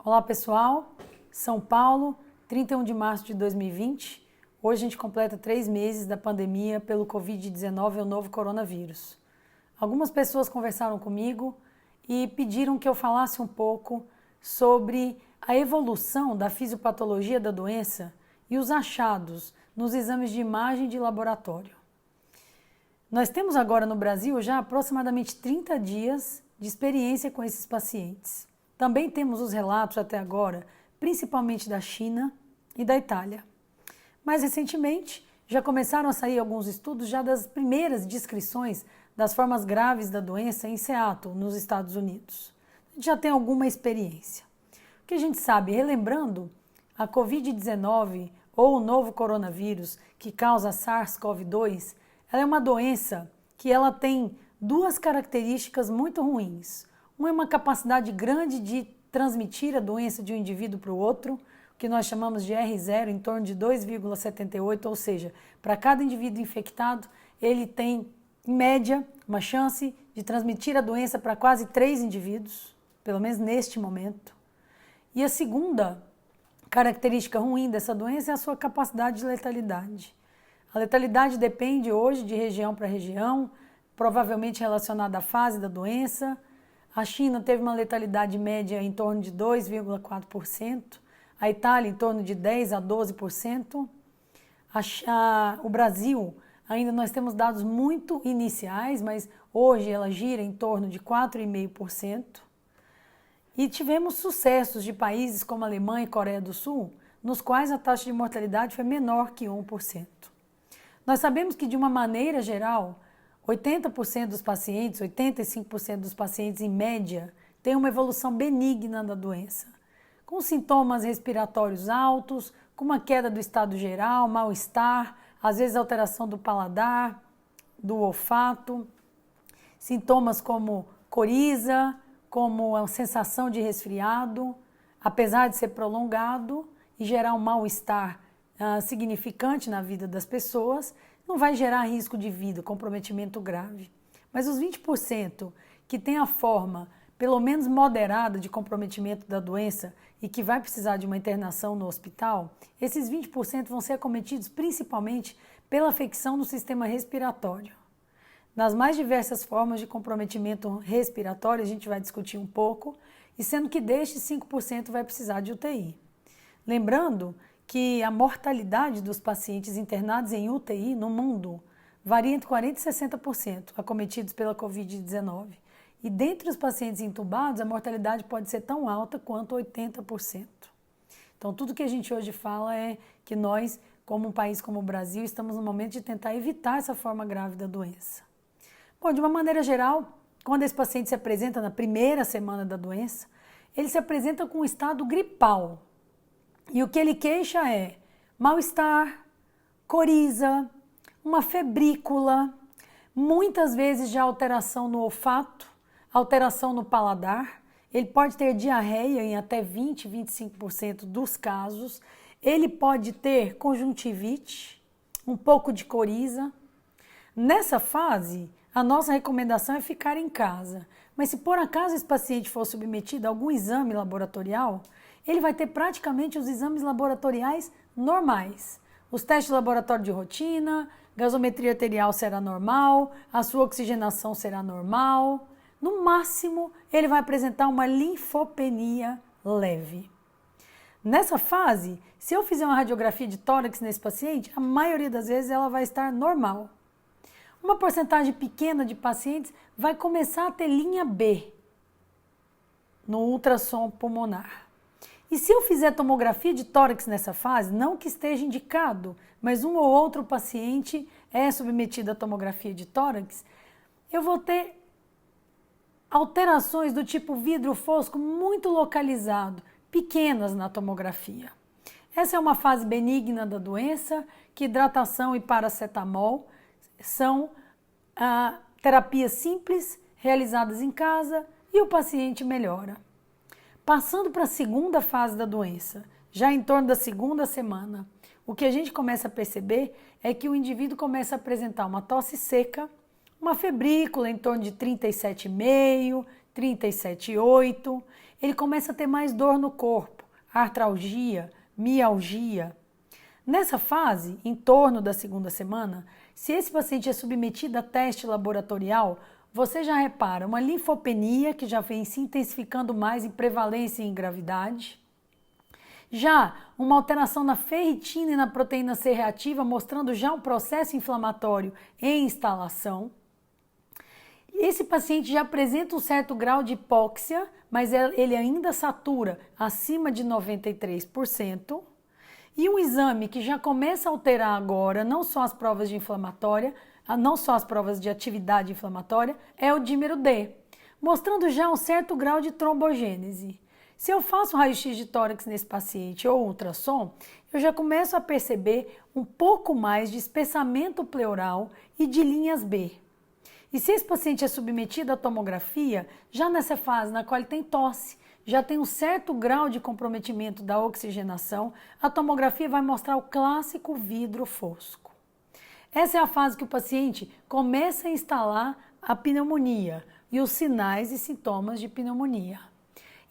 Olá pessoal, São Paulo, 31 de março de 2020. Hoje a gente completa 3 meses da pandemia pelo Covid-19 e o novo coronavírus. Algumas pessoas conversaram comigo e pediram que eu falasse um pouco sobre a evolução da fisiopatologia da doença e os achados nos exames de imagem de laboratório. Nós temos agora no Brasil já aproximadamente 30 dias de experiência com esses pacientes. Também temos os relatos até agora, principalmente da China e da Itália. Mais recentemente, já começaram a sair alguns estudos já das primeiras descrições das formas graves da doença em Seattle, nos Estados Unidos. A gente já tem alguma experiência. O que a gente sabe, relembrando, a Covid-19 ou o novo coronavírus que causa SARS-CoV-2, ela é uma doença que ela tem duas características muito ruins. Uma é uma capacidade grande de transmitir a doença de um indivíduo para o outro, que nós chamamos de R0, em torno de 2,78, ou seja, para cada indivíduo infectado, ele tem, em média, uma chance de transmitir a doença para quase 3 indivíduos, pelo menos neste momento. E a segunda característica ruim dessa doença é a sua capacidade de letalidade. A letalidade depende hoje de região para região, provavelmente relacionada à fase da doença. A China teve uma letalidade média em torno de 2,4%, a Itália em torno de 10% a 12%. O Brasil, ainda nós temos dados muito iniciais, mas hoje ela gira em torno de 4,5%. E tivemos sucessos de países como Alemanha e Coreia do Sul, nos quais a taxa de mortalidade foi menor que 1%. Nós sabemos que, de uma maneira geral, 80% dos pacientes, 85% dos pacientes em média, têm uma evolução benigna da doença, com sintomas respiratórios altos, com uma queda do estado geral, mal-estar, às vezes alteração do paladar, do olfato, sintomas como coriza, como a sensação de resfriado, apesar de ser prolongado e gerar um mal-estar significante na vida das pessoas, não vai gerar risco de vida, comprometimento grave. Mas os 20% que tem a forma, pelo menos moderada, de comprometimento da doença e que vai precisar de uma internação no hospital, esses 20% vão ser acometidos principalmente pela afecção no sistema respiratório. Nas mais diversas formas de comprometimento respiratório, a gente vai discutir um pouco, e sendo que destes 5% vai precisar de UTI. Lembrando que a mortalidade dos pacientes internados em UTI no mundo varia entre 40% e 60% acometidos pela Covid-19. E dentre os pacientes intubados, a mortalidade pode ser tão alta quanto 80%. Então, tudo que a gente hoje fala é que nós, como um país como o Brasil, estamos no momento de tentar evitar essa forma grave da doença. Bom, de uma maneira geral, quando esse paciente se apresenta na primeira semana da doença, ele se apresenta com um estado gripal. E o que ele queixa é mal-estar, coriza, uma febrícula, muitas vezes já alteração no olfato, alteração no paladar. Ele pode ter diarreia em até 20, 25% dos casos. Ele pode ter conjuntivite, um pouco de coriza. Nessa fase, a nossa recomendação é ficar em casa. Mas se por acaso esse paciente for submetido a algum exame laboratorial, ele vai ter praticamente os exames laboratoriais normais. Os testes de laboratório de rotina, gasometria arterial será normal, a sua oxigenação será normal. No máximo, ele vai apresentar uma linfopenia leve. Nessa fase, se eu fizer uma radiografia de tórax nesse paciente, a maioria das vezes ela vai estar normal. Uma porcentagem pequena de pacientes vai começar a ter linha B no ultrassom pulmonar. E se eu fizer tomografia de tórax nessa fase, não que esteja indicado, mas um ou outro paciente é submetido à tomografia de tórax, eu vou ter alterações do tipo vidro fosco muito localizado, pequenas na tomografia. Essa é uma fase benigna da doença, que hidratação e paracetamol são terapias simples, realizadas em casa, e o paciente melhora. Passando para a segunda fase da doença, já em torno da segunda semana, o que a gente começa a perceber é que o indivíduo começa a apresentar uma tosse seca, uma febrícula em torno de 37,5, 37,8. ele começa a ter mais dor no corpo, artralgia, mialgia. Nessa fase, em torno da segunda semana, se esse paciente é submetido a teste laboratorial, você já repara uma linfopenia que já vem se intensificando mais em prevalência e em gravidade. Já uma alteração na ferritina e na proteína C reativa, mostrando já um processo inflamatório em instalação. Esse paciente já apresenta um certo grau de hipóxia, mas ele ainda satura acima de 93%. E um exame que já começa a alterar agora, não só as provas de inflamatória, não só as provas de atividade inflamatória, é o dímero D, mostrando já um certo grau de trombogênese. Se eu faço raio-x de tórax nesse paciente ou ultrassom, eu já começo a perceber um pouco mais de espessamento pleural e de linhas B. E se esse paciente é submetido à tomografia, já nessa fase na qual ele tem tosse, já tem um certo grau de comprometimento da oxigenação, a tomografia vai mostrar o clássico vidro fosco. Essa é a fase que o paciente começa a instalar a pneumonia e os sinais e sintomas de pneumonia.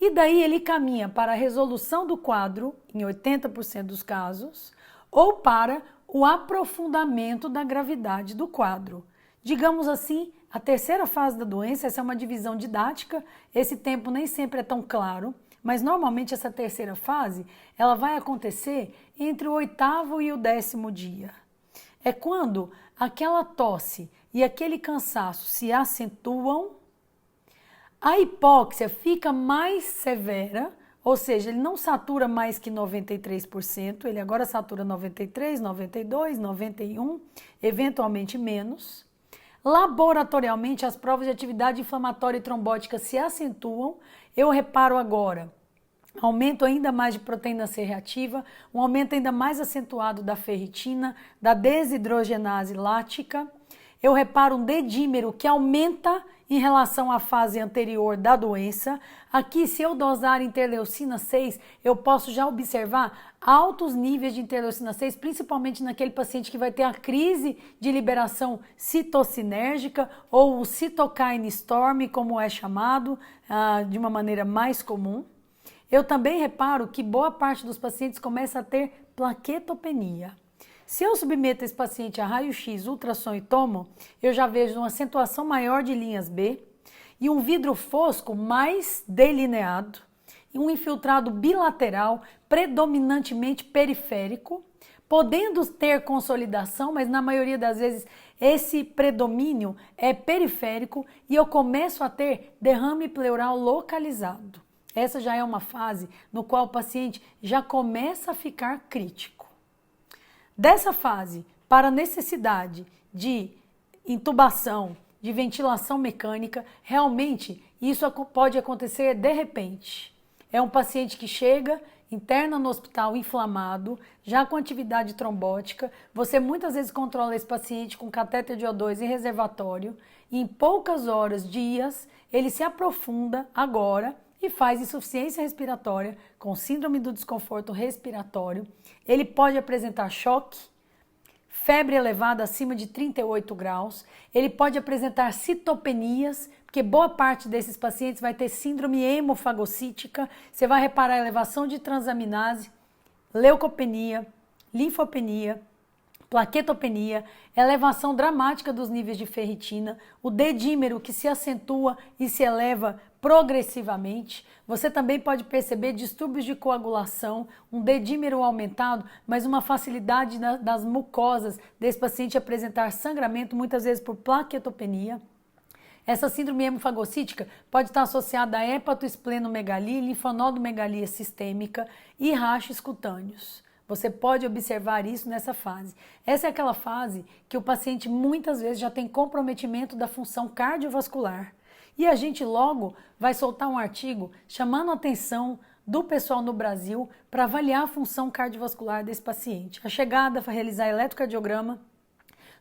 E daí ele caminha para a resolução do quadro, em 80% dos casos, ou para o aprofundamento da gravidade do quadro. Digamos assim, a terceira fase da doença, essa é uma divisão didática, esse tempo nem sempre é tão claro, mas normalmente essa terceira fase, ela vai acontecer entre o 8º e o 10º dia. É quando aquela tosse e aquele cansaço se acentuam, a hipóxia fica mais severa, ou seja, ele não satura mais que 93%, ele agora satura 93%, 92%, 91%, eventualmente menos. Laboratorialmente, as provas de atividade inflamatória e trombótica se acentuam. Eu reparo agora aumento ainda mais de proteína C reativa, um aumento ainda mais acentuado da ferritina, da desidrogenase lática. Eu reparo um D-dímero que aumenta em relação à fase anterior da doença. Aqui, se eu dosar interleucina 6, eu posso já observar altos níveis de interleucina 6, principalmente naquele paciente que vai ter a crise de liberação citocinérgica ou o cytokine storm, como é chamado, de uma maneira mais comum. Eu também reparo que boa parte dos pacientes começa a ter plaquetopenia. Se eu submeto esse paciente a raio-x, ultrassom e tomo, eu já vejo uma acentuação maior de linhas B e um vidro fosco mais delineado e um infiltrado bilateral, predominantemente periférico, podendo ter consolidação, mas na maioria das vezes esse predomínio é periférico e eu começo a ter derrame pleural localizado. Essa já é uma fase no qual o paciente já começa a ficar crítico. Dessa fase para a necessidade de intubação, de ventilação mecânica, realmente isso pode acontecer de repente. É um paciente que chega, interna no hospital inflamado, já com atividade trombótica, você muitas vezes controla esse paciente com catéter de O2 em reservatório, e em poucas horas, dias, ele se aprofunda agora e faz insuficiência respiratória com síndrome do desconforto respiratório. Ele pode apresentar choque, febre elevada acima de 38 graus, ele pode apresentar citopenias, porque boa parte desses pacientes vai ter síndrome hemofagocítica, você vai reparar a elevação de transaminase, leucopenia, linfopenia, plaquetopenia, elevação dramática dos níveis de ferritina, o D-dímero que se acentua e se eleva progressivamente. Você também pode perceber distúrbios de coagulação, um D-dímero aumentado, mas uma facilidade das mucosas desse paciente apresentar sangramento, muitas vezes por plaquetopenia. Essa síndrome hemofagocítica pode estar associada a hepatoesplenomegalia, linfonodomegalia sistêmica e rachos cutâneos. Você pode observar isso nessa fase. Essa é aquela fase que o paciente muitas vezes já tem comprometimento da função cardiovascular. E a gente logo vai soltar um artigo chamando a atenção do pessoal no Brasil para avaliar a função cardiovascular desse paciente. A chegada foi realizar eletrocardiograma,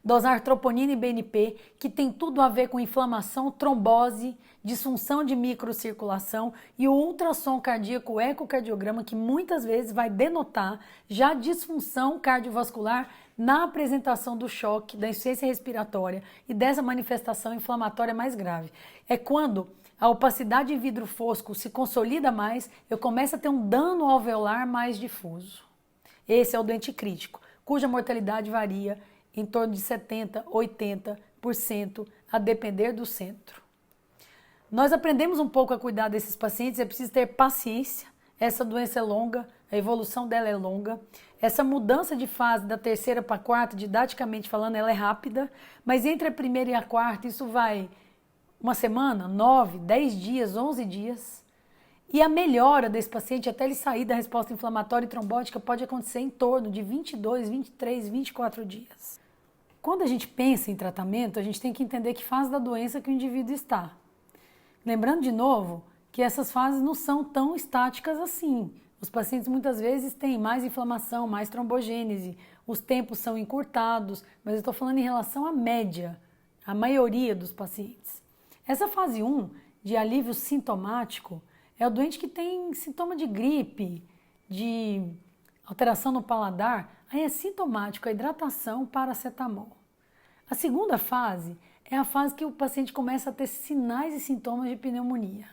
dosar troponina e BNP, que tem tudo a ver com inflamação, trombose, disfunção de microcirculação, e o ultrassom cardíaco, o ecocardiograma, que muitas vezes vai denotar já disfunção cardiovascular na apresentação do choque, da insuficiência respiratória e dessa manifestação inflamatória mais grave. É quando a opacidade em vidro fosco se consolida mais, eu começo a ter um dano alveolar mais difuso. Esse é o doente crítico, cuja mortalidade varia em torno de 70%, 80%, a depender do centro. Nós aprendemos um pouco a cuidar desses pacientes, é preciso ter paciência. Essa doença é longa, a evolução dela é longa. Essa mudança de fase da terceira para a quarta, didaticamente falando, ela é rápida, mas entre a primeira e a quarta, isso vai uma semana, 9, 10 dias, 11 dias. E a melhora desse paciente, até ele sair da resposta inflamatória e trombótica, pode acontecer em torno de 22, 23, 24 dias. Quando a gente pensa em tratamento, a gente tem que entender que fase da doença que o indivíduo está. Lembrando de novo que essas fases não são tão estáticas assim. Os pacientes muitas vezes têm mais inflamação, mais trombogênese, os tempos são encurtados, mas eu estou falando em relação à média, a maioria dos pacientes. Essa fase 1, de alívio sintomático, é o doente que tem sintoma de gripe, de alteração no paladar, aí é sintomático, a hidratação, paracetamol. A segunda fase é a fase que o paciente começa a ter sinais e sintomas de pneumonia.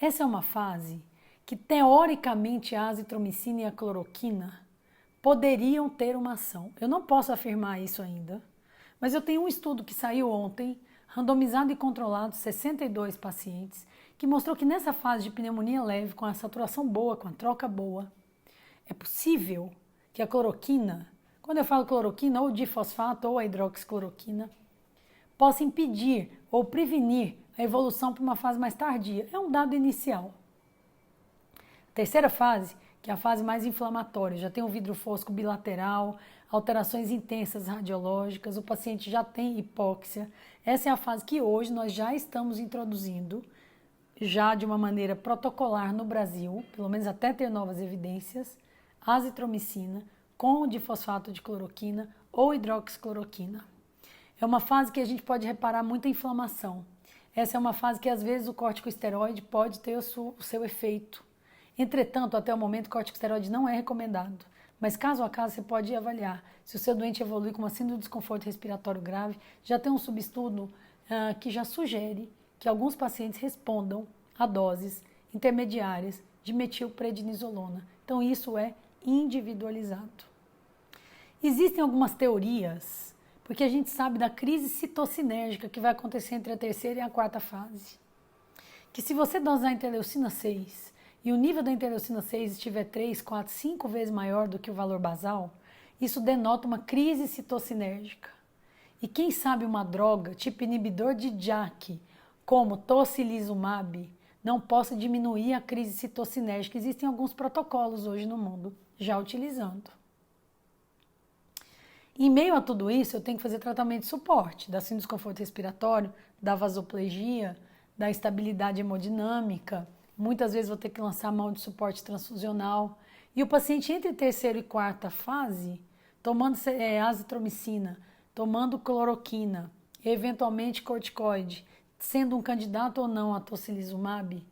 Essa é uma fase que, teoricamente, a azitromicina e a cloroquina poderiam ter uma ação. Eu não posso afirmar isso ainda, mas eu tenho um estudo que saiu ontem, randomizado e controlado, 62 pacientes, que mostrou que nessa fase de pneumonia leve, com a saturação boa, com a troca boa, é possível que a cloroquina, quando eu falo cloroquina, ou difosfato ou a hidroxicloroquina, possa impedir ou prevenir a evolução para uma fase mais tardia. É um dado inicial. A terceira fase, que é a fase mais inflamatória, já tem o vidro fosco bilateral, alterações intensas radiológicas, o paciente já tem hipóxia. Essa é a fase que hoje nós já estamos introduzindo, já de uma maneira protocolar no Brasil, pelo menos até ter novas evidências, azitromicina com difosfato de cloroquina ou hidroxicloroquina. É uma fase que a gente pode reparar muita inflamação. Essa é uma fase que às vezes o corticosteroide pode ter o seu efeito. Entretanto, até o momento, o corticosteroide não é recomendado. Mas caso a caso, você pode avaliar. Se o seu doente evolui com uma síndrome de desconforto respiratório grave, já tem um subestudo que já sugere que alguns pacientes respondam a doses intermediárias de metilprednisolona. Então, isso é individualizado. Existem algumas teorias, porque a gente sabe da crise citocinérgica que vai acontecer entre a terceira e a quarta fase. Que se você dosar interleucina 6 e o nível da interleucina 6 estiver 3, 4, 5 vezes maior do que o valor basal, isso denota uma crise citocinérgica. E quem sabe uma droga, tipo inibidor de JAK, como tocilizumab, não possa diminuir a crise citocinérgica. Existem alguns protocolos hoje no mundo já utilizando. Em meio a tudo isso, eu tenho que fazer tratamento de suporte da síndrome de desconforto respiratório, da vasoplegia, da instabilidade hemodinâmica. Muitas vezes vou ter que lançar mão de suporte transfusional. E o paciente entre terceira e quarta fase, tomando azitromicina, tomando cloroquina, eventualmente corticoide, sendo um candidato ou não a tocilizumab,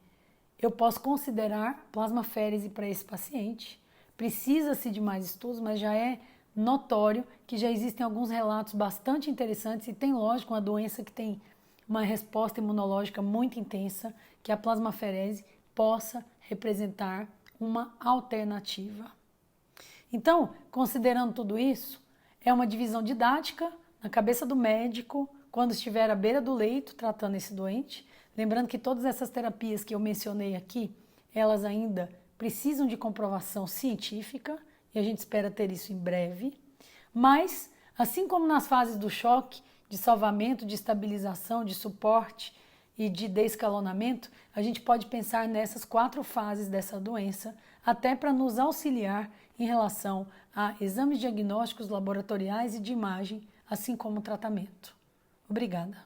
eu posso considerar plasmaférese para esse paciente. Precisa-se de mais estudos, mas já é notório que já existem alguns relatos bastante interessantes e tem, lógico, uma doença que tem uma resposta imunológica muito intensa, que a plasmaférese possa representar uma alternativa. Então, considerando tudo isso, é uma divisão didática na cabeça do médico, quando estiver à beira do leito tratando esse doente. Lembrando que todas essas terapias que eu mencionei aqui, elas ainda precisam de comprovação científica, e a gente espera ter isso em breve. Mas, assim como nas fases do choque, de salvamento, de estabilização, de suporte e de descalonamento, a gente pode pensar nessas 4 fases dessa doença, até para nos auxiliar em relação a exames diagnósticos laboratoriais e de imagem, assim como o tratamento. Obrigada.